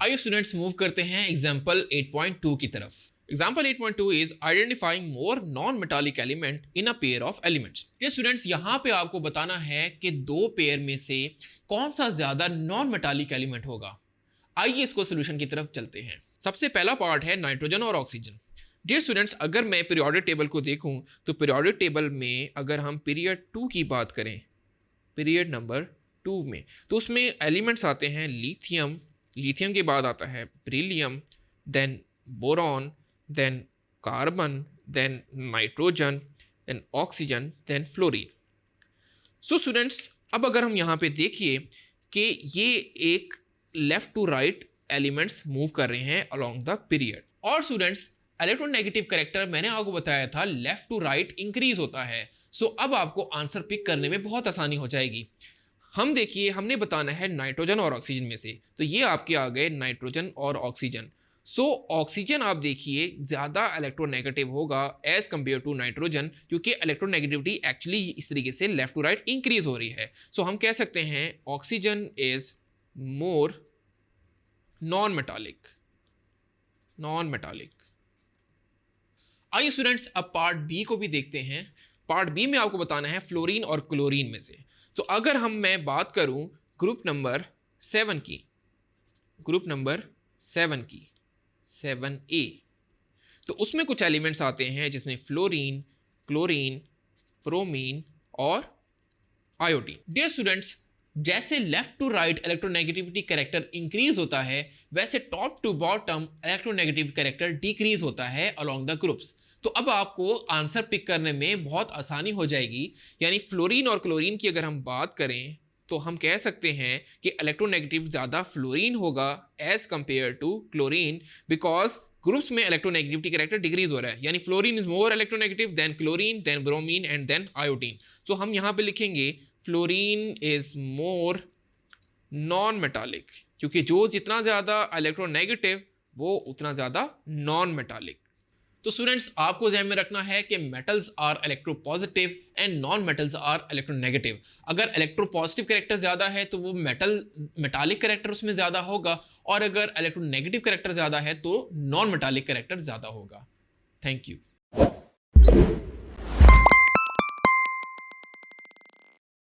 आइए students move करते हैं एग्जाम्पल 8.2 की तरफ। Example 8.2 is identifying more non metallic element in a pair of elements. ये स्टूडेंट्स यहाँ पे आपको बताना है कि दो पेयर में से कौन सा ज्यादा नॉन मेटालिक एलिमेंट होगा। आइए इसको सोल्यूशन की तरफ चलते हैं। सबसे पहला पार्ट है नाइट्रोजन और ऑक्सीजन। डियर स्टूडेंट्स, अगर मैं पीरियोडिक टेबल को देखूं तो पीरियोडिक टेबल में अगर हम पीरियड 2 की बात करें, पीरियड नंबर 2 में, तो उसमें एलिमेंट्स आते हैं लिथियम, लिथियम के बाद आता है beryllium, then boron, then carbon, then nitrogen, then oxygen, then fluorine. So students, अब अगर हम यहाँ पे देखिए कि ये एक left to right elements move कर रहे हैं अलोंग द पीरियड। और स्टूडेंट्स, इलेक्ट्रोनेगेटिव कैरेक्टर मैंने आपको बताया था लेफ्ट टू राइट इंक्रीज होता है। सो अब आपको आंसर पिक करने में बहुत आसानी हो जाएगी। हम देखिए, हमने बताना है नाइट्रोजन और ऑक्सीजन में से, तो ये आपके आ गए नाइट्रोजन और ऑक्सीजन। सो ऑक्सीजन आप देखिए ज़्यादा इलेक्ट्रोनेगेटिव होगा एज कंपेयर टू नाइट्रोजन, क्योंकि इलेक्ट्रोनेगेटिविटी एक्चुअली इस तरीके से लेफ्ट टू राइट इंक्रीज हो रही है। सो हम कह सकते हैं oxygen is more non metallic, non metallic. आइए स्टूडेंट्स, अब पार्ट बी को भी देखते हैं। पार्ट बी में आपको बताना है फ्लोरीन और क्लोरीन में से। तो अगर मैं बात करूं ग्रुप नंबर 7 की, ग्रुप नंबर 7 की, 7A, तो उसमें कुछ एलिमेंट्स आते हैं जिसमें फ्लोरीन, क्लोरीन, ब्रोमीन और आयोडीन। डियर स्टूडेंट्स, जैसे left to right electronegativity character increase होता है, वैसे top to bottom electronegative character decrease होता है अलोंग द ग्रुप्स। तो अब आपको आंसर पिक करने में बहुत आसानी हो जाएगी। यानी फ्लोरीन और क्लोरीन की अगर हम बात करें तो हम कह सकते हैं कि इलेक्ट्रोनेगेटिव ज़्यादा फ्लोरीन होगा as compare to chlorine, because groups में इलेक्ट्रोनेगेटिविटी कैरेक्टर डिक्रीज हो रहा है। यानी fluorine is more electronegative than chlorine, then bromine and then iodine. तो हम यहाँ पे लिखेंगे fluorine is more non metallic, क्योंकि जो जितना ज़्यादा इलेक्ट्रोनेगेटिव वो उतना ज़्यादा नॉन मेटालिक। तो स्टूडेंट्स, आपको ध्यान में रखना है कि metals are electropositive and non metals are electronegative. अगर इलेक्ट्रोपॉजिटिव कैरेक्टर ज़्यादा है तो वो मेटालिक कैरेक्टर उसमें ज़्यादा होगा, और अगर इलेक्ट्रोनेगेटिव कैरेक्टर ज़्यादा है तो नॉन मेटालिक कैरेक्टर ज़्यादा होगा। Thank you.